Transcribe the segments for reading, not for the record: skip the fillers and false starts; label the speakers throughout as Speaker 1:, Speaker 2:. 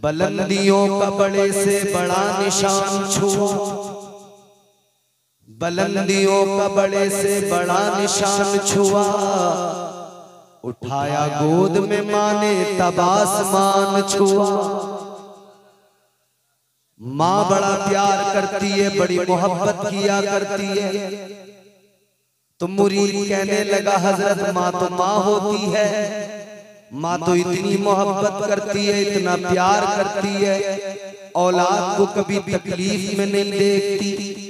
Speaker 1: बुलंदियों का बड़े से बड़ा निशान छुआ, बुलंदियों का बड़े से बड़ा निशान छुआ, उठाया गोद में माँ ने तब आसमान छुआ। माँ बड़ा प्यार करती है, बड़ी मोहब्बत किया करती है। तो मुरीद कहने लगा हजरत माँ तो माँ होती है, माँ तो इतनी मोहब्बत करती है, इतना प्यार करती है, औलाद को कभी तकलीफ में नहीं देखती,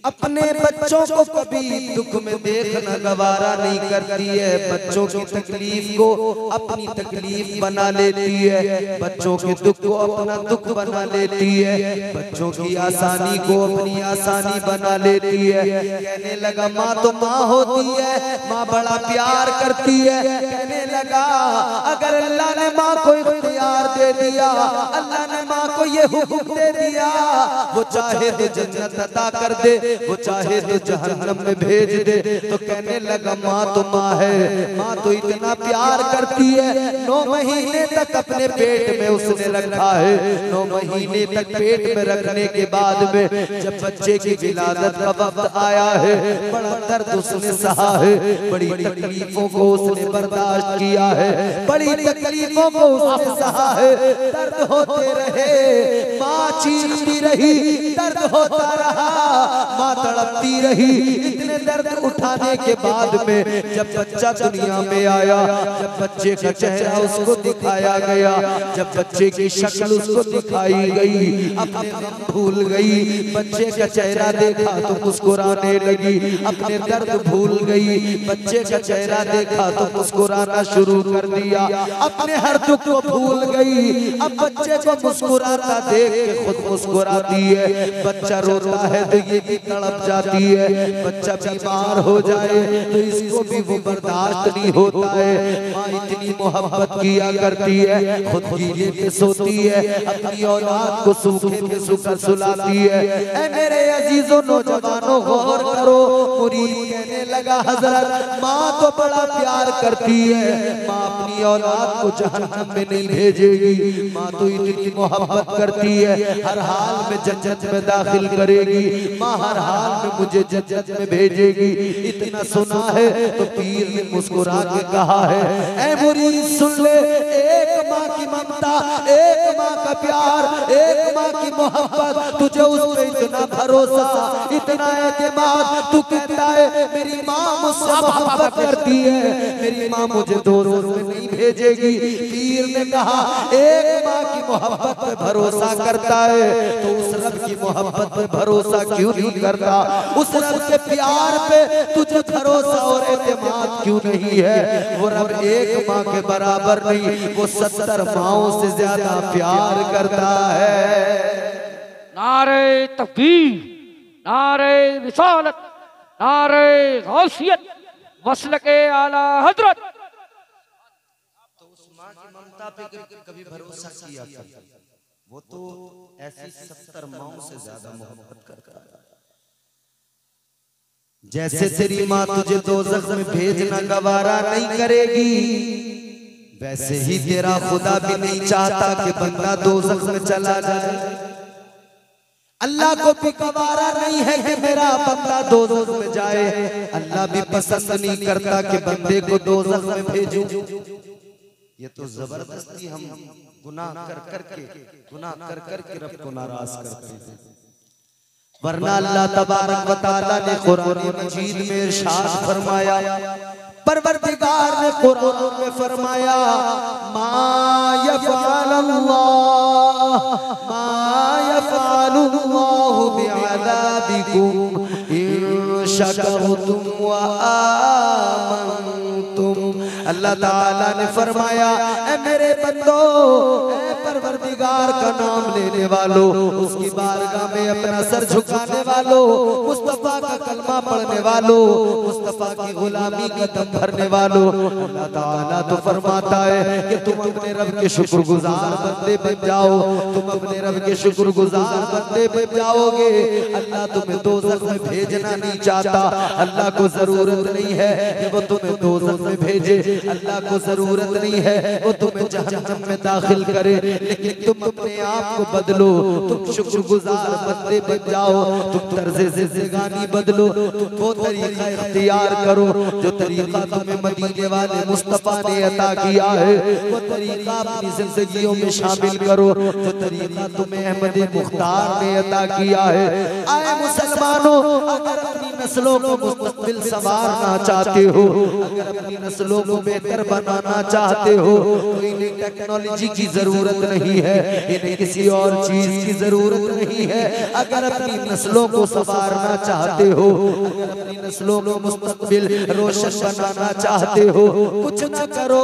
Speaker 1: अपने बच्चों को कभी दुख में देखना गवारा नहीं करती है। बच्चों की तकलीफ को अपनी तकलीफ बना लेती है, बच्चों के दुख को अपना दुख बना लेती है, बच्चों की आसानी को अपनी आसानी बना लेती है। कहने लगा माँ तो माँ होती है, माँ बड़ा प्यार करती है। कहने लगा अगर अल्लाह ने माँ को इख्तियार दे दिया, अल्लाह ने माँ को ये हुक्म दे दिया, वो चाहे तो जन्नत अता कर दे, वो चाहे तो जहन्नम में भेज दे। तो कहने लगा माँ तो माँ है, माँ तो इतना प्यार करती है। 9 महीने तक अपने पेट में उसने रखा है, 9 महीने तक पेट में रखने के बाद में जब बच्चे की विलादत का वक्त आया है, बड़ा दर्द उसने सहा है, बड़ी तकलीफों को उसने बर्दाश्त किया है, बड़ी तकलीफों को उसने सहा है। दर्द होते रहे, माँ चीखती रही, दर्द होता रहा, माँ तड़पती रही। इतने दर्द उठाने के बाद में जब बच्चा दुनिया में आया, जब बच्चे का चेहरा उसको दिखाया गया, जब बच्चे की शक्ल उसको दिखाई गई, अपने गम भूल गई, बच्चे का चेहरा देखा तो मुस्कुराने लगी, अपने दर्द भूल गई, बच्चे का चेहरा देखा तो मुस्कुराना शुरू कर दिया, अपने हर दुख को भूल गई। अब बच्चे को मुस्कुराता देख के खुद मुस्कुराती है। बच्चा रोता है तो ये भी तड़प जाती है, बच्चा बीमार हो जाए तो इसको भी वो बर्दाश्त नहीं होता है। माँ इतनी मोहब्बत किया करती है, खुद गीले पे सोती है, अपनी औलाद को सूखे पे सुकर सुलाती है। ऐ मेरे अजीजों नौजवानों गौर करो, मुरीद कहने लगा हजरत माँ तो बड़ा प्यार करती है, माँ अपनी औलाद को जहन्नम में नहीं भेजेगी, माँ तो इतनी मोहब्बत करती है, हर हाल में जन्नत में दाखिल करेगी, माँ हर हाल में मुझे जन्नत में भेजेगी। इतना सुना है तो पीर ने मुस्कुरा के कहा है, ऐ मुरीद सुन ले, एक माँ की ममता, एक माँ का प्यार, एक माँ की मोहब्बत, तुझे उस पे इतना भरोसा, इतना एतमाद, तू कहता है मेरी माँ मुझसे मोहब्बत करती है, मेरी माँ मुझे 2 रोज में नहीं भेजेगी। पीर ने कहा एक माँ की मोहब्बत पे भरोसा करता है तो उस रब की मोहब्बत पे भरोसा क्यों नहीं करता, उस रब के प्यार पे तुझे भरोसा और एतमाद क्यों नहीं है। वो रब एक माँ के बराबर नहीं, वो 70 माँओं से ज्यादा प्यार करता है।
Speaker 2: नारे तकबीर, नारे रिसालत, नारे गौसियत, मसलके आला हजरत।
Speaker 1: तो उस माँ की ममता पे कभी भरोसा किया था, वो तो ऐसी 70 माँओं से ज्यादा मोहब्बत करता है। जैसे तेरी माँ तुझे दोज़ख में भेजना गवारा नहीं करेगी, वैसे ही तेरा खुदा भी नहीं चाहता कि बंदा दोज़ख में चला जाए। अल्लाह को भी गवारा नहीं है कि मेरा बंदा दोज़ख में जाए, अल्लाह भी पसंद नहीं करता कि बंदे को दोज़ख में भेजूं। ये तो जबरदस्ती हम गुनाह कर करके रब को नाराज करते हैं। वरना अल्लाह तबारक व तआला ने कुरान मजीद में इरशाद फरमाया, परवरदिगार ने कुरान में फरमाया, मा यफ़अलुल्लाहु बिअज़ाबिकुम इन शकरतुम व आमनतुम। अल्लाह ताला ने फरमाया, ऐ मेरे बंदो, ऐ परवरदिगार का नाम लेने वालों, उसकी बारगाह में अपना सर झुकाने वालों, मुस्तफा का कलमा पढ़ने वालों, मुस्तफा की गुलामी का दम भरने वालों, अल्लाह ताला तो फरमाता है कि तुम अपने रब के शुक्रगुजार बंदे बन जाओ, तुम अपने रब के शुक्रगुजार बंदे बन जाओगे। अल्लाह तुम्हें दोज़ख में भेजना नहीं चाहता, अल्लाह को जरूरत नहीं है कि वो तुम्हें दोज़ख में भेजे, अल्लाह को जरूरत नहीं है वो तुम्हें जहन्नम में दाखिल करे, लेकिन तुम तुम अपने आप को बदलो, तुम शुक्रगुजार बंदे बन जाओ, तुम तर्ज़े ज़िंदगानी बदलो, तुम वो तरीका इख्तियार करो जो तरीका तुम्हें मदीने वाले मुस्तफा ने अता किया है, वो तरीका अपनी जिंदगियों में शामिल करो जो तरीका तुम्हें अहमद मुख्तार ने अता किया है। आए मुसलमानों, अगर अपनी नस्लों को मुस्तकबिल संवारना चाहते हो, अगर अपनी नस्लों को बेहतर बनाना चाहते हो, तो इन्हें टेक्नोलॉजी की जरूरत नहीं है, इन्हें किसी और चीज की जरूरत नहीं है। अगर अपनी नस्लों को संवारना चाहते हो, अगर अपनी नस्लों को मुस्तकबिल रोशन बनाना चाहते हो, कुछ न करो,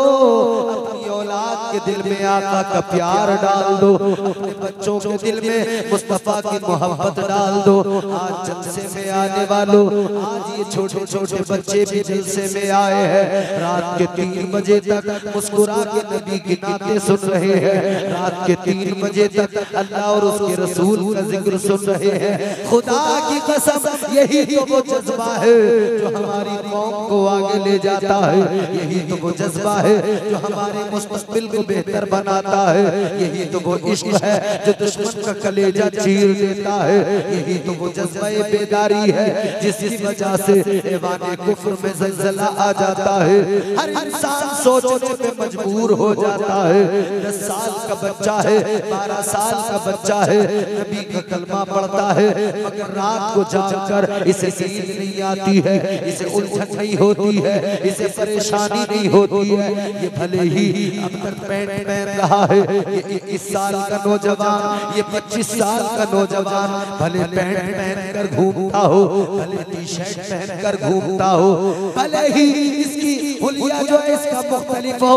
Speaker 1: अपनी औलाद के दिल में आका का प्यार डाल दो, अपने बच्चों के दिल में मुस्तफा की मोहब्बत डाल दो। आज जलसे में आने वालों, आज ये छोटे छोटे बच्चे भी जलसे में आए हैं, रात के 3 बजे तक मुस्कुरा के नबी की नाते सुन रहे हैं, रात के 3 बजे तक अल्लाह और उसके रसूल का जिक्र सुन रहे हैं। खुदा की कसम, यही तो वो जज्बा है जो हमारी कौम को आगे ले जाता है, यही तो वो जज्बा है जो हमारे मुस्तकबिल को बेहतर बनाता है, यही तो वो इश्क है जो दुश्मन का कलेजा चीर देता है, यही तो वो जज्बा बेदारी है जिसकी वजह से ऐवाने कुफ्र में ज़लज़ला आ जाता है। हर इंसान सोचने पे मजबूर हो जाता है। 10 साल का बच्चा है, 12 साल का बच्चा है, नबी का कलमा पढ़ता है, मगर रात को जाकर इसे नींद नहीं आती है, इसे उलझन नहीं होती है, इसे परेशानी नहीं होती है। ये भले ही अब तक पैंट पहन रहा है, ये 21 साल का नौजवान, ये 25 साल का नौजवान भले पैंट पहनकर घूमता हो, भले टी-शर्ट पहनकर घूमता हो, भले ही इसकी हुलिया जो है इसका मुख्तलिफ हो,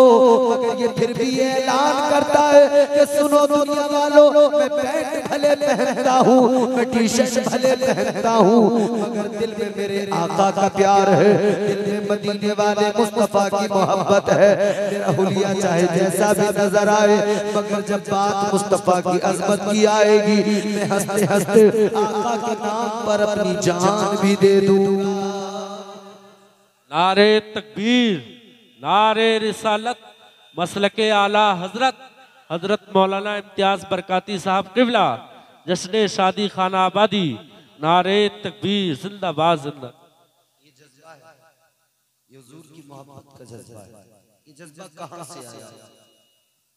Speaker 1: मगर ये फिर भी ये ऐलान करता है कि सुनो दुनिया वालों, मैं पैंट भले पहनता हूँ, मैं टी-शर्ट भले पहनता हूँ, मगर दिल में मेरे आका का प्यार है, दिल में मदीने वाले मुस्तफा की मोहब्बत है। मेरा हुलिया चाहे जैसा भी नजर आए, मगर जब बात मुस्तफा की अज़मत की आएगी, मैं हंसते हंसते आका के नाम पर अपनी जान भी दे दूंगा।
Speaker 3: नारे तकबीर, नारे रिसालत, मसलके आला हजरत हजरत मौलाना इम्तियाज बरकाती साहब किबला, जश्न शादी खाना आबादी, नारे तकबीर, जिंदाबाद जिंदा।
Speaker 1: ये जज्बा है, ये हुजूर की मोहब्बत का जज्बा है। ये जज्बा कहाँ से आया,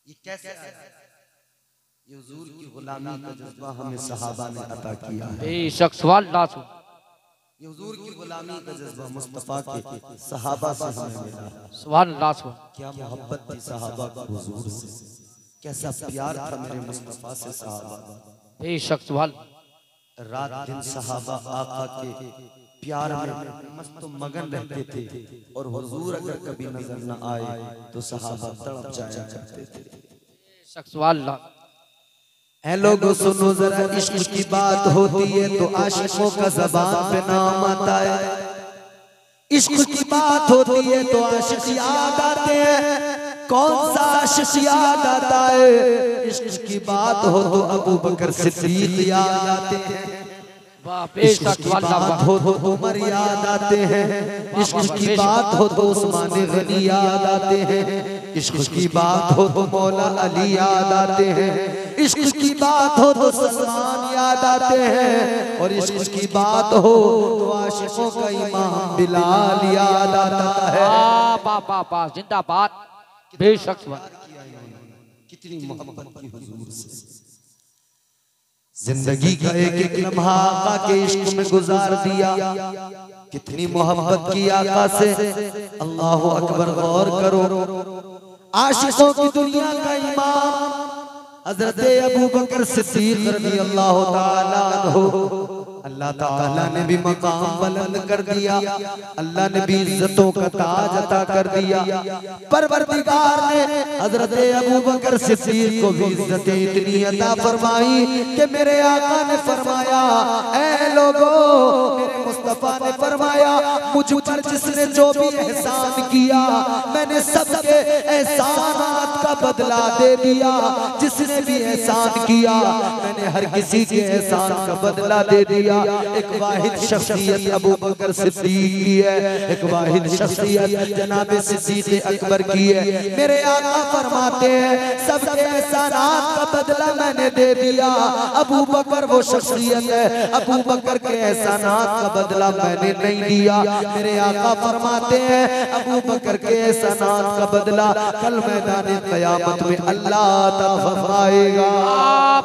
Speaker 1: ये कैसे आया? ये हुजूर की गुलामी का जज्बा हमें सहाबा ने अता किया है।
Speaker 2: बेशक सवाल लासू,
Speaker 1: ये हुजूर की गुलामी का जज्बा मुस्तफा के सहाबा से हमें मिला।
Speaker 2: सवाल लासू,
Speaker 1: क्या मोहब्बत थी सहाबा को हुजूर से, कैसा प्यार था मेरे मुस्तफा से सहाबा।
Speaker 2: बेशक सवाल,
Speaker 1: रात दिन सहाबा आका के प्यार में मस्त मगन रहते थे, और हुजूर अगर कभी नजर न आए तो सहाबा तड़प जाया करते थे।
Speaker 2: बेशक सवाल लासू।
Speaker 1: ऐ लोगों सुनो जरा, इश्क की बात होती है तो आशिकों का ज़बान पे नाम आता है। इश्क की बात होती है तो आशिक याद आते हैं। कौन सा आशिक याद आता है? इश्क की बात हो तो अबू बकर सिद्दीक याद आते हैं। इश्क की बात हो तो उमर याद आते हैं। इश्क की बात हो तो उस्मान गनी याद आते हैं। इश्क की बात हो तो मौला अली याद आते हैं। इश्क की बात हो तो सलमान याद आते हैं। और इश्क की बात हो तो आशिकों का इमाम बिलाल याद आता है।
Speaker 2: बा जिंदाबाद। बेशक
Speaker 1: कितनी मोहब्बत की हुजूर से, जिंदगी का एक एक लम्हा आका के इश्क में गुजार दिया। कितनी मोहब्बत की आका से, अल्लाह अकबर। गौर करो, आशिकों की दुनिया का इमाम हजरत अबू बकर सिद्दीक रज़ियल्लाहु ताला अन्हु, अल्लाह ताला ने भी मकाम बुलंद कर दिया, अल्लाह ने भी इज्जतों का ताज अता कर दिया। परवरदिगार ने हजरत अबू बकर सिद्दीक को भी इज्जतें इतनी अता फरमाई कि मेरे आका ने फरमाया, ऐ लोगों, मेरे मुस्तफा ने फरमाया मुझ पर जिसने जो भी एहसान किया मैंने सबके एहसानात का बदला दे दिया। जिसने भी एहसान किया मैंने हर किसी के एहसान का बदला दे दिया। एक वाहिद शख्सियत अबू बकर सिद्दीक की है, एक वाहिद शख्सियत जनाब सिद्दीक अकबर की है। मेरे आका फरमाते हैं सबके एहसानात का बदला मैंने दे दिया। अबू बकर वो शख्सियत है, अबू बकर के एहसानात का बदला मैंने नहीं दिया। मेरे आका फरमाते हैं अबू बकर के एहसानात का बदला कल मैदान क़यामत में अल्लाह अता फरमाएगा।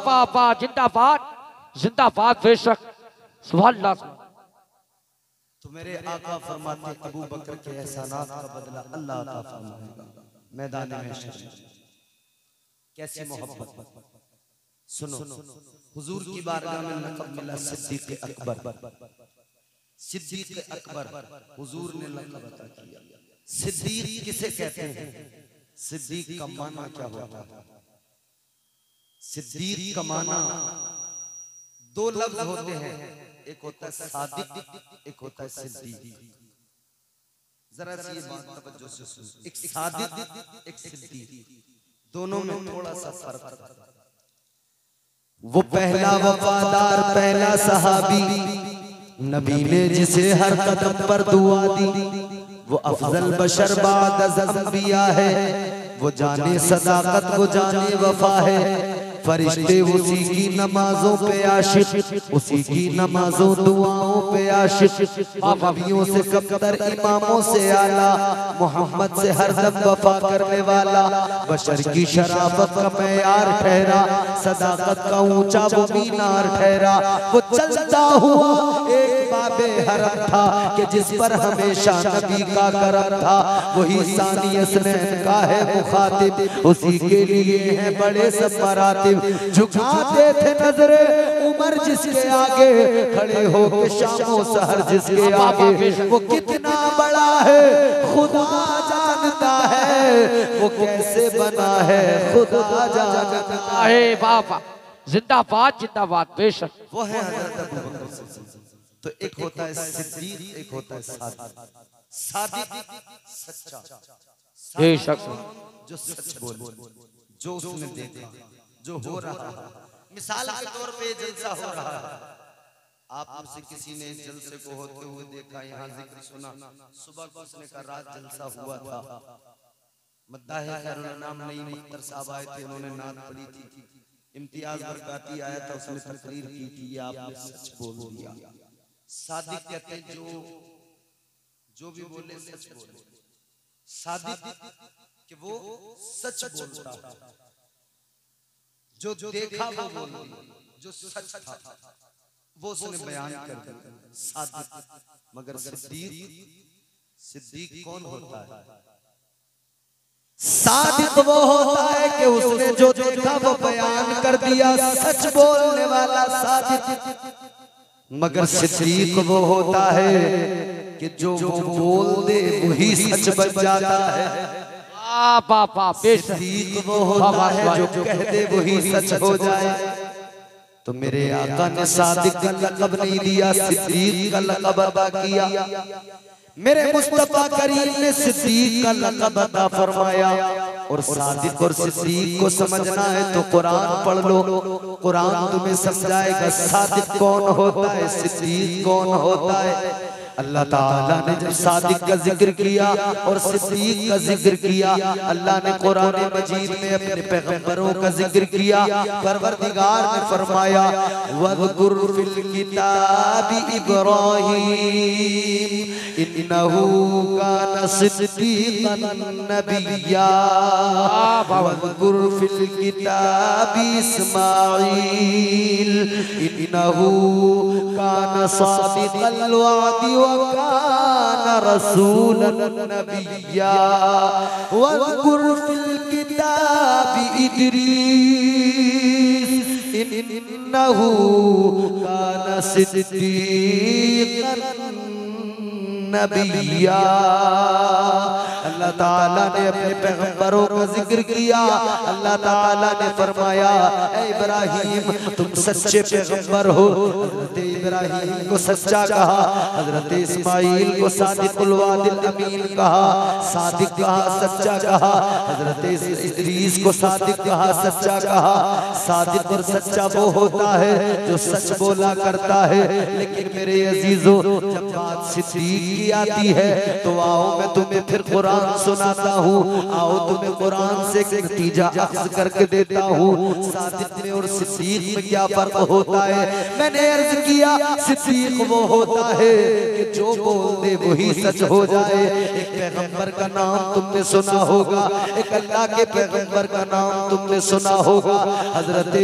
Speaker 2: पापा जिंदाबाद जिंदाबाद बेशक सुभान अल्लाह।
Speaker 1: तो मेरे आका फरमाते अबू बकर के एहसानात का बदला अल्लाह अता फरमाएगा मैदान में। कैसी मोहब्बत। सुनो हुजूर की बारगाह में लक़ब मिला सिद्दीक़ अकबर। सिद्दीक़ अकबर हुजूर ने लक़ब अता किया। सिद्दीक़ किसे कहते हैं? सिद्दीक़ का माना क्या होता है? सिद्दीक़ का माना दो लफ्ज होते हैं, एक होता है सादिक, एक होता है सिद्दीक़। जरा सी बात तवज्जो से सुनो, एक सादिक एक सिद्दीक़, दोनों में थोड़ा सा फर्क है। वो पहला वफादार पहला सहाबी नबी ने जिसे हर कदम पर दुआ दी, वो अफजल बशर बाद अंबिया है। वो जाने सदाकत वो जाने वफा है। फरिश्ते उसी की नमाजों पे आशिक, उसी की नमाजों दुआओं पे आशिक। नबियों से कमतर इमामों से आला, मोहम्मद से हरदम वफा करने वाला। बशर की शराफत का मेयार ठहरा, सदाकत का ऊंचा वो मीनार ठहरा। वो चलता हुआ एक बाबे हरम था कि जिस पर हमेशा नबी का करम था। वही सानी असनैन का है मुखातिब, उसी के लिए है बड़े सब मरातिब। झुकाते थे नजरे उमर जिसके आगे, खड़े हो के शामो सहर जिसके आगे। वो कितना बड़ा है खुदा जानता है, वो कैसे बना है खुदा जानता है।
Speaker 2: बाबा जिंदाबाद जिंदाबाद बेशक।
Speaker 1: वो है हज़रत अबू बकर सिद्दीक़। तो एक होता है सिद्दीक़, एक होता है सादिक। सादिक सच्चा,
Speaker 2: बेशक
Speaker 1: जो सच बोले, जो उसने देखा, जो हो रहा है। मिसाल के तौर पे जलसा हो रहा है, आप मुझसे किसी ने इस जलसे को होते हुए देखा, यहाँ जिक्र सुना, सुबह को उसने कहा रात जलसा हुआ था। मद्दाह खैरुल अनाम नईम अख्तर साहब आए थे, उन्होंने नात पढ़ी थी। इम्तियाज बरकाती आया था, उसने तकरीर की थी, ये आपने सच बोल दिया। सादिक कहते हैं जो भी बोले सच बोले। सादिक कि वो सच बोलता है, जो देखा वो बोल दिया, जो सच था वो उसने बयान कर दिया। सादिक। मगर सिद्दीक कौन होता है? सादिक वो होता है कि उसने जो देखा वो बयान कर दिया, सच बोलने वाला सादिक। मगर सिद्दीक वो होता है कि जो वो बोल दे वही सच बन जाता है।
Speaker 2: पापा
Speaker 1: सिद्दीक वो होता है जो कह दे वही सच हो जाए। तो मेरे आका ने सादिक का लक़ब नहीं दिया, सिद्दीक का लक़ब अता किया। मेरे मुस्तफा करीम ने सिद्दीक का लक़ब अता फरमाया। और सादिक और सिद्दीक को समझना है तो कुरान पढ़ लो, कुरान तुम्हें समझाएगा सादिक कौन होता है, सिद्दीक कौन होता है। अल्लाह ताला ने जब सादिक का जिक्र किया और सिद्दीक का जिक्र किया, अल्लाह ने कुरान मजीद में अपने पैगंबरों का जिक्र किया। परवरदिगार ने फरमाया वज़कुर फिल किताबि इब्राहीम इन्नहु काना सिद्दीक़न नबिय्या। वज़कुर फिल किताबि इस्माईल इन्नहु काना सादिक़ल वादी वकाना रसूलन नबिय्या। वज़कुर फिल किताबि इदरीस इन्नहु काना सिद्दीक़न नबिय्या। अल्लाह ताला ने अपने पैगंबरों का जिक्र किया। अल्लाह ताला ने फरमाया ऐ इब्राहिम तुम सच्चे पैगंबर हो। हज़रत इब्राहिम को सच्चा कहा, हज़रत इस्माइल को सादिकुल वादिल अमीन कहा, सादिक कहा, सच्चा कहा। हज़रत इदरीस को सादिक कहा, सच्चा कहा। सादिक और सच्चा वो होता है जो सच बोला करता है। लेकिन मेरे अजीजों, जब बात सिद्दीक की आती है तो आओ मैं तुम्हें फिर कुरान सुनाता हूँ। आओ तुम्हें कुरान से एक नतीजा अख्ज़ करके देता हूँ। सादिक में और सिद्दीक में क्या फर्क होता है? मैंने अर्ज किया सिद्दीक वो होता है कि जो बोल दे वही सच हो जाए। एक पैगंबर का नाम तुमने सुना होगा, एक अल्लाह के पैगंबर का नाम तुमने सुना होगा, हजरत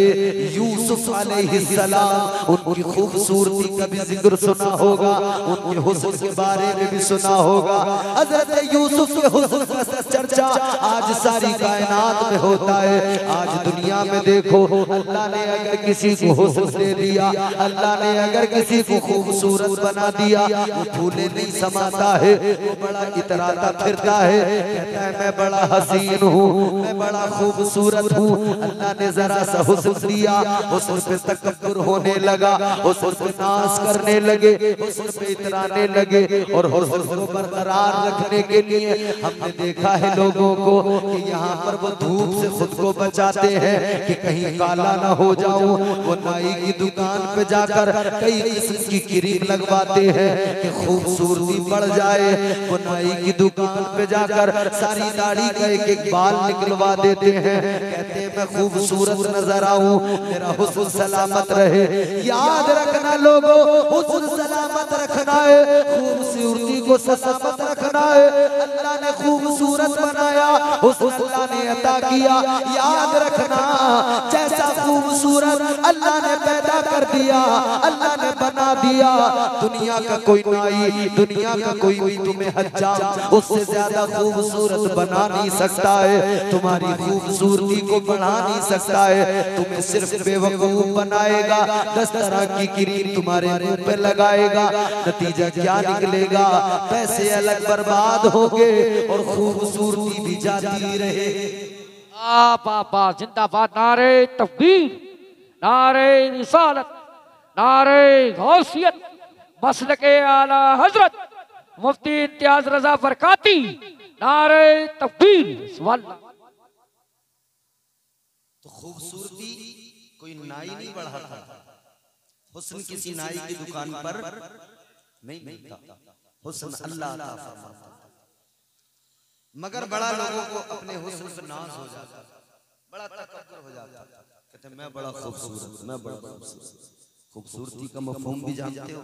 Speaker 1: यूसुफ अलैहिस्सलाम। उनकी खूबसूरती का भी जिक्र सुना होगा, उनके हुस्न के बारे में भी सुना होगा। हजरत यूसुफ के हुस्न का चर्चा आज सारी कायनात में होता है। आज दुनिया में देखो, अल्लाह ने अगर किसी को हुस्न दे दिया, अल्लाह ने अगर किसी को खूबसूरत बना दिया, वो फूले नहीं समाता है, वो बड़ा इतराता फिरता है, कहता है मैं बड़ा हसीन हूँ, मैं बड़ा खूबसूरत हूँ। अल्लाह ने जरा सा हुस्न दिया, हुस्न पे तकब्बुर होने लगा, हुस्न पे नाज करने लगे, हुस्न पे इतराने लगे। और हुस्न को बरकरार रखने के लिए हमने देखा है लोगों को कि यहाँ पर वो धूप से खुद को बचाते हैं कि कहीं काला ना हो जाऊं। वो नाई की दुकान पे जाकर कई किस्म की क्रीम लगवाते हैं कि खूबसूरती बढ़ जाए। वो नाई की दुकान पे जाकर सारी दाढ़ी का एक एक बाल निकलवा देते हैं, कहते हैं मैं खूबसूरत नजर आऊं, मेरा हुस्न सलामत रहे। याद रखना लोगों, हुस्न सलामत रखना है, खूबसूरती को सलामत रखना है। अल्लाह ने खूबसूरत बनाया, हुस्न अल्लाह ने अता किया। याद रखना जैसा खूबसूरत अल्लाह ने पैदा कर दिया, अल्लाह ने बना दिया, दुनिया का कोई नाई, दुनिया का कोई भी तुम्हें हज्जाम उससे ज्यादा खूबसूरत बना नहीं सकता है, तुम्हारी खूबसूरती को बढ़ा नहीं सकता है। तुम्हें सिर्फ बेवकूफ बनाएगा, 10 तरह की क्रीम तुम्हारे मुंह पे लगाएगा, नतीजा क्या निकलेगा? पैसे अलग बर्बाद होंगे और खूबसूरती भी जाती रहे।
Speaker 2: बाबा जिंदाबाद। नारे तकबीर, नारे रिसालत, नारे गौसियत, मसलके आला हजरत मुफ्ती इम्तियाज रजा बरकाती। नारे तकबीर। सुभान अल्लाह।
Speaker 1: तो खूबसूरती कोई नाई नहीं बढ़ाता, हुस्न किसी नाई की दुकान पर नहीं मिलता, हुस्न अल्लाह अता फरमाता। मगर बड़ा लोगों को अपने हुस्न पर नाज हो जाता, बड़ा तकब्बुर हो जाता, कहते मैं बड़ा खूबसूरत, मैं बड़ा खूबसूरत। खूबसूरती का मफहूम भी जानते हो?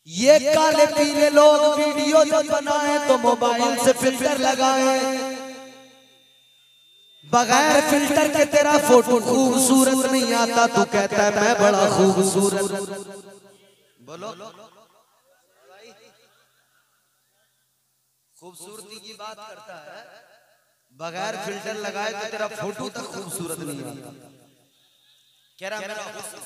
Speaker 1: ये काले पीले लोग वीडियो जब बनाए तो मोबाइल से फिल्टर लगाए, बगैर फिल्टर के तेरा फोटो खूबसूरत नहीं आता, तू कहता है मैं बड़ा खूबसूरत। बोलो, खूबसूरती की बात करता है, बगैर फिल्टर लगाए तो तेरा फोटो तक खूबसूरत नहीं आता। कह रहा मेरा हुस्न,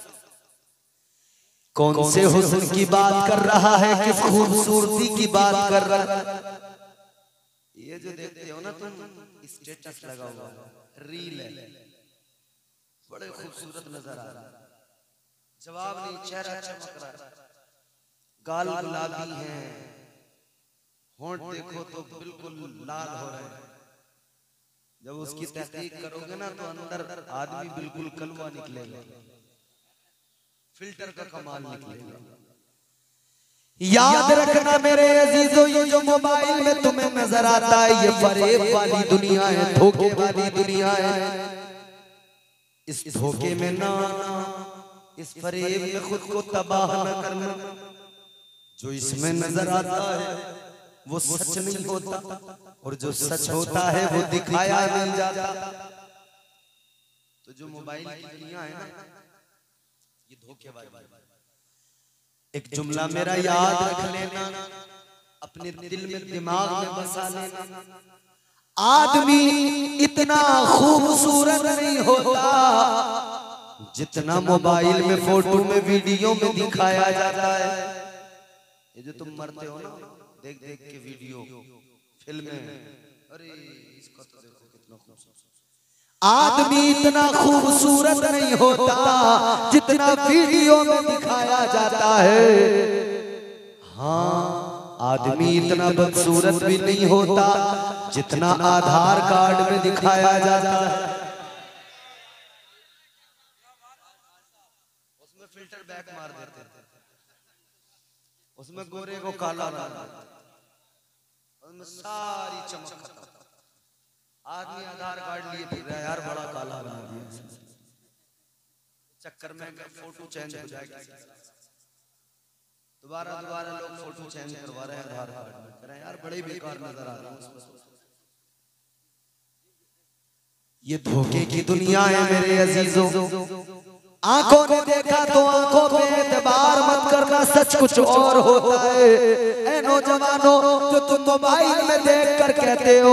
Speaker 1: कौन से हुस्न की बात कर रहा है, किस खूबसूरती की बात कर रहा है? ये जो देखते हो ना तुम, स्टेटस लगा हुआ रील है, बड़े खूबसूरत नजर आ रहा है, जवाब नहीं, चेहरा चमक रहा है, गाल गुलाबी है, होंठ देखो तो बिल्कुल लाल हो रहे हैं। जब उसकी तहकीक करोगे ना तो अंदर आदमी बिल्कुल कलवा निकलेगा, फिल्टर का कमाल निकलेगा। याद रखना मेरे अजीजों, ये जो मोबाइल में तुम्हें नजर आता है ये फरेब वाली दुनिया है, धोखे वाली दुनिया है। इस धोखे में ना आना, इस फरेब में खुद को तबाह न करना। जो इसमें नजर आता है वो सच नहीं होता, और जो सच होता है वो दिखाया नहीं जाता। तो जो मोबाइल की दुनिया है ना, ये धोखेबाजी। एक जुमला मेरा याद रख लेना, अपने दिल में दिमाग में बसा लेना, आदमी इतना खूबसूरत नहीं होता जितना मोबाइल में, फोटो में, वीडियो में दिखाया जाता है। ये जो तुम मरते हो ना देख देख के वीडियो फिल्में, अरे इसका तो देखो कितना खूबसूरत। आदमी इतना खूबसूरत नहीं होता जितना वीडियो में दिखाया जाता है। हाँ, आदमी इतना बदसूरत भी नहीं होता जितना आधार कार्ड में दिखाया जाता है। उसमें फिल्टर बैक मार देते हैं, उसमें गोरे को काला बना देते हैं, उसमें सारी चमक खत्म। आदमी आधार कार्ड लिए फिर रहा है, यार बड़ा काला बना दिया, चक्कर में फोटो चेंज हो जाएगी। दोबारा दोबारा लोग फोटो चेंज करवा रहे हैं आधार कार्ड में, कह रहे हैं यार बड़े बेकार नजर आ रहे हैं। ये धोखे की दुनिया है मेरे अजीजों। आंखों ने देखा तो आंखों पे एतबार मत करना, सच कुछ और होता है। ऐ नौजवानों जो तुम मोबाइल में देखकर कहते हो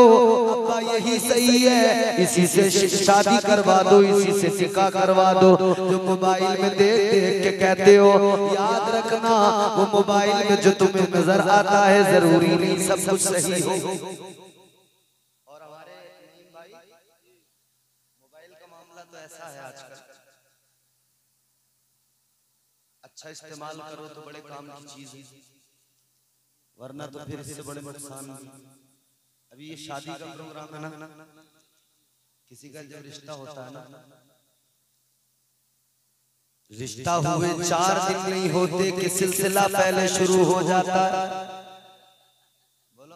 Speaker 1: अब्बा यही सही है, इसी से शादी करवा दो, इसी से निकाह करवा दो, जो मोबाइल में देख देख के कहते हो, याद रखना वो मोबाइल में जो तुम्हें नजर आता है जरूरी नहीं सब कुछ सही हो। और हमारे भाई मोबाइल का मामला तो ऐसा है आजकल, अच्छा इस्तेमाल करो तो बड़े काम की चीज है, वरना तो फिर इससे बड़े नुकसान। अभी ये शादी का प्रोग्राम है ना, किसी का जब रिश्ता होता है ना, रिश्ता हुए 4 दिन नहीं होते कि सिलसिला पहले शुरू हो जाता है। बोलो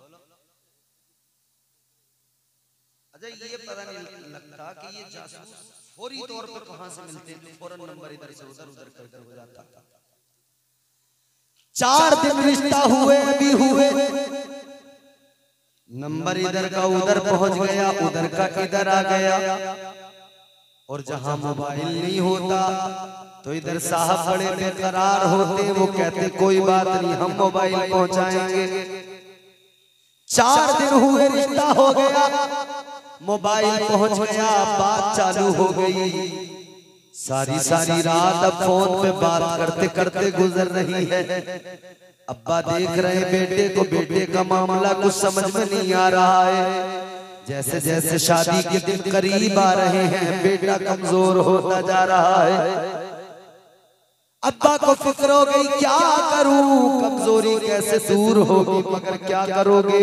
Speaker 1: अच्छा, ये पता नहीं लगता कि ये जासूस फौरी तौर पर कहां से मिलते हैं, फौरन नंबर इधर से उधर उधर कर हो जाता। 4 दिन रिश्ता हुए भी हुए, नंबर इधर का उधर पहुंच गया, उधर का इधर आ गया। और जहां मोबाइल नहीं होता तो इधर साहब बड़े बेकरार होते, वो कहते कोई बात नहीं हम मोबाइल पहुंचाएंगे। 4 दिन हुए रिश्ता हो गया, मोबाइल पहुंच गया, बात चालू हो गई। सारी सारी रात अब फोन पे बात करते करते गुजर रही है। अब्बा देख रहे बेटे को, बेटे का मामला कुछ समझ में नहीं आ रहा है। जैसे जैसे शादी के दिन करीब आ रहे हैं बेटा कमजोर होता जा रहा है। अब्बा को फिक्र हो गई क्या करूं, कमजोरी कैसे दूर होगी, मगर क्या करोगे,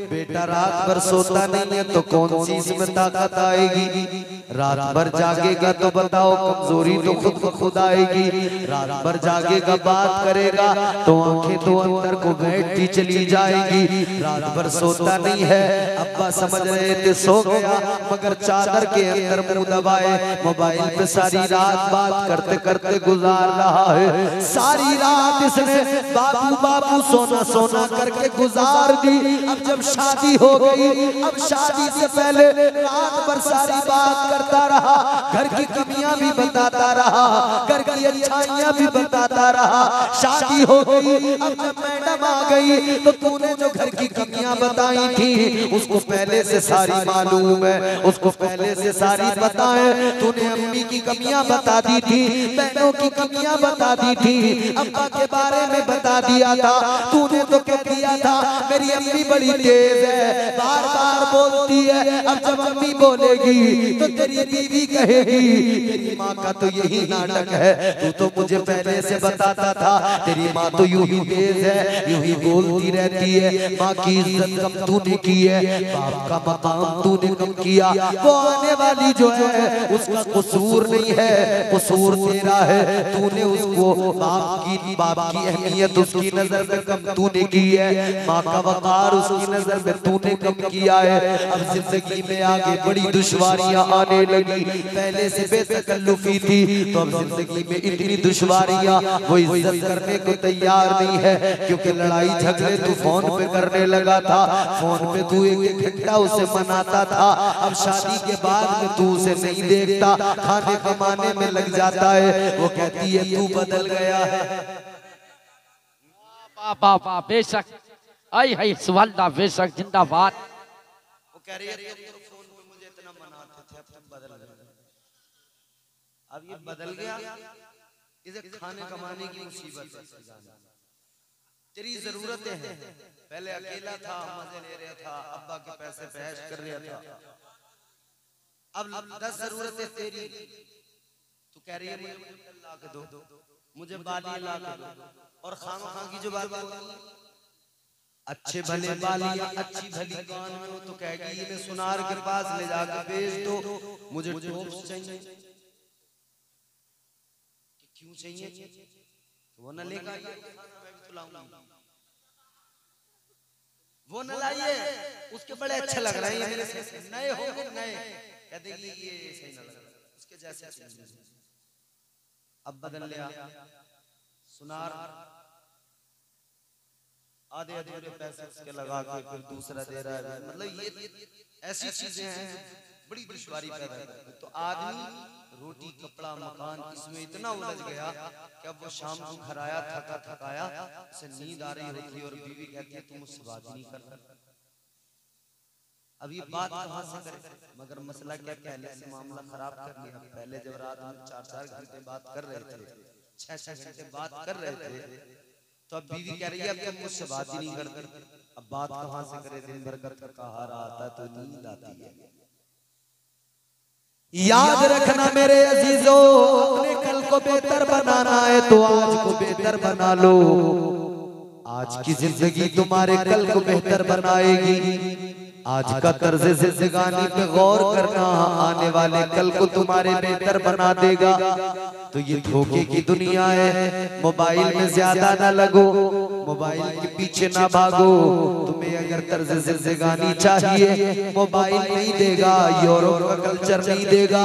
Speaker 1: बेटा रात भर सोता नहीं है तो कौन सी इसमें ताकत आएगी। रात भर जागेगा तो बताओ कमजोरी तो खुद को खुद आएगी। रात भर जागेगा बात करेगा तो आंखें तो अंदर को बैठती चली जाएगी। रात भर सोता नहीं है, अब्बा समझ रहे थे सो गया, मगर चादर के अंदर मुंह दबाए मोबाइल पे सारी रात बात करते करते गुजार रहा है। सारी रात इसने बाबू बाबू सोना सोना करके गुजार दी। अब जब शादी हो गई, अब शादी से पहले रात भर सारी बात करता रहा, घर की कमियां भी बताता रहा, घर की अच्छाइयां भी बताता रहा। शादी हो गई, अब जब मैडम आ गई तो तूने जो घर की कमियां बताई थी उसको पहले से सारी मालूम है, उसको पहले से सारी पता है। तूने अम्मी की कमियां बता दी थी, बहनों की कमियां बता दी थी, अब्बा के बारे में बता दिया था। तूने तो कह दिया था मेरी अम्मी बड़ी तेज है, बार बार बोलती है, अब जब अम्मी बोलेगी तो तेरी बीवी कहेगी तेरी माँ का तो यही नाटक है, तू तो मुझे पहले से बताता था तेरी माँ तो यूं ही तेज है, यूं ही बोलती रहती है। माँ की इज्जत कम तूने की है, बाप का मकाम तूने कम किया। वो आने वाली जो है उसका कसूर नहीं है, कसूर तेरा है। तूने उसको बाप की अहमियत उसकी नजर में कम तूने की है, माँ का वकार उसकी नजर में तूने कम किया है। अब जिंदगी में आगे बड़ी दुश्वारियां आने लगी, पहले से बेतकल्लुफी थी तो अब जिंदगी में इतनी दुश्वारियां वो इज्जत करने को तैयार नहीं है, क्योंकि लड़ाई झगड़े तू फोन पे करने लगा था, फोन पे तू एक घंटा उसे मनाता था। अब शादी के बाद में तू उसे नहीं देखता, खाने कमाने में लग जाता है। वो कहती है तू बदल गया है।
Speaker 2: बाबा बेशक, आई है सुवल्ला बेशक, जिंदाबाद।
Speaker 1: वो कह रही है तुम तो फोन पे मुझे इतना मनाते थे, अब तुम बदल गए। अब ये बदल गया, इसे खाने कमाने की मुसीबत है। तेरी जरूरतें हैं। पहले अकेला था, मजे ले रहा था, अब्बा के पैसे पे ऐश कर रहा था। अब 10 जरूरतें तेरी, तू कह रही है मुझे ला के दो, मुझे बाली ला के दो, और खामखा की जो बात अच्छे भले बाली या अच्छी भली कान में तो कहेगी इन्हें सुनार के पास ले जाकर बेच दो, मुझे टॉप्स चाहिए। क्यों चाहिए? वो न लेगा, वो न लाइए, उसके बड़े अच्छे लग रहे हैं मेरे से, नए होंगे नए, कह देगी ये सही ना लग रहा, उसके जैसे। अब बदल लिया, सुनार आधे अधूरे पैसे उसके लगा के फिर दूसरा दे रहा है। मतलब ये ऐसी चीजें हैं बड़ी दुश्वारी पैदा करती है। तो आदमी रोटी कपड़ा मकान इसमें इतना उलझ गया कि अब वो शाम को घर आया थका थकाया, उसे नींद आ रही होती है और बीवी कहती है तुम मुझसे बात नहीं कर रहा। अब ये बात कहां से करे? मगर मसला क्या, पहले से मामला खराब कर लिया। पहले जब रात में 4-4 घंटे बात कर रहे थे, 6-6 घंटे बात कर रहे थे, तो अब बीवी कह रही है अब तुम मुझसे बात ही नहीं करती। अब बात कहां से करे? दिन भर कर कहारा आता तो नींद आती है। याद रखना मेरे अजीजों, अपने कल को बेहतर बनाना है तो आज को बेहतर बना लो। आज की जिंदगी तुम्हारे कल को बेहतर बनाएगी। आज का तर्ज जिंदगानी पे गौर करना, आने वाले कल को तुम्हारे बेहतर बना देगा। तो ये धोखे की दुनिया है, मोबाइल में ज्यादा ना लगो, मोबाइल के पीछे ना भागो। तुम्हें अगर तर्ज जिंदगानी चाहिए, मोबाइल नहीं देगा, यूरोप का कल्चर नहीं देगा।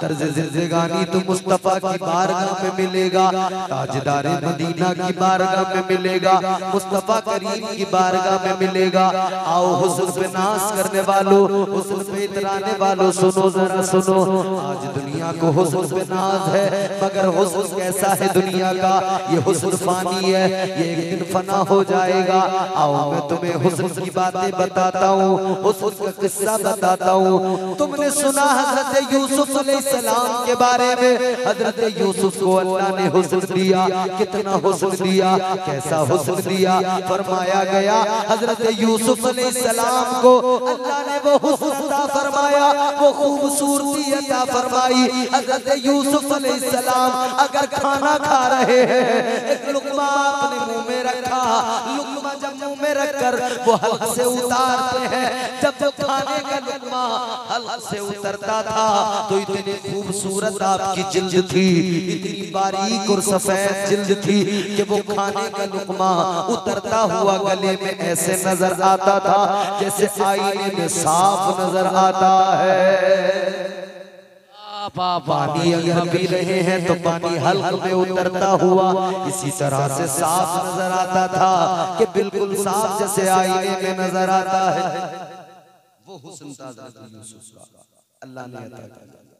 Speaker 1: तर्ज जिंदगानी तो मुस्तफा की बारगाह में मिलेगा, ताजदारे मदीना की बारगाह में मिलेगा, मुस्तफा करीम की बारगाह में मिलेगा। आओ हुस्न पे नाज करने वालों, हुस्न पे इतराने वालों, सुनो जरा सुनो। आज दुनिया को हुस्न पे नाज है, मगर हुस्न कैसा है दुनिया का? ये हुस्न फानी है, ये एक दिन फना हो जाएगा। आओ मैं तुम्हें हुस्न की बातें बताता हूँ, हुस्न का किस्सा बताता हूँ। तुमने सुना हजरत यूसुफ अलैहिस्सलाम के बारे में? हजरत यूसुफ को अल्लाह ने हुस्न दिया, कितना हुस्न दिया, कैसा हुस्न दिया? फरमाया गया हजरत यूसुफ अलैहिस्सलाम को अल्लाह ने वो हुस्न अता फरमाया, वो खूबसूरती अता फरमाई। हजरत यूसुफ अलैहिस्सलाम अगर खाना खा रहे हैं, एक लुकमा अपने मुंह में रखा, लुकमा जब मुंह में रखकर वो हल्क से उतारते हैं, जब वो खाने का लुकमा हल्क से उतरता था तो इतनी खूबसूरत आपकी जिल्द थी, इतनी बारीक और सफेद जिल्द थी कि वो खाने का लुकमा उतरता हुआ गले में ऐसे नजर आता था जैसे आईने में साफ नजर आता है। पानी अगर पी रहे हैं तो पानी हल्क में उतरता हुआ इसी तरह से साफ नजर आता था कि बिल्कुल साफ जैसे आईने में नजर आता है। वो हुस्न था यूसुफ का, अल्लाह ने अता किया।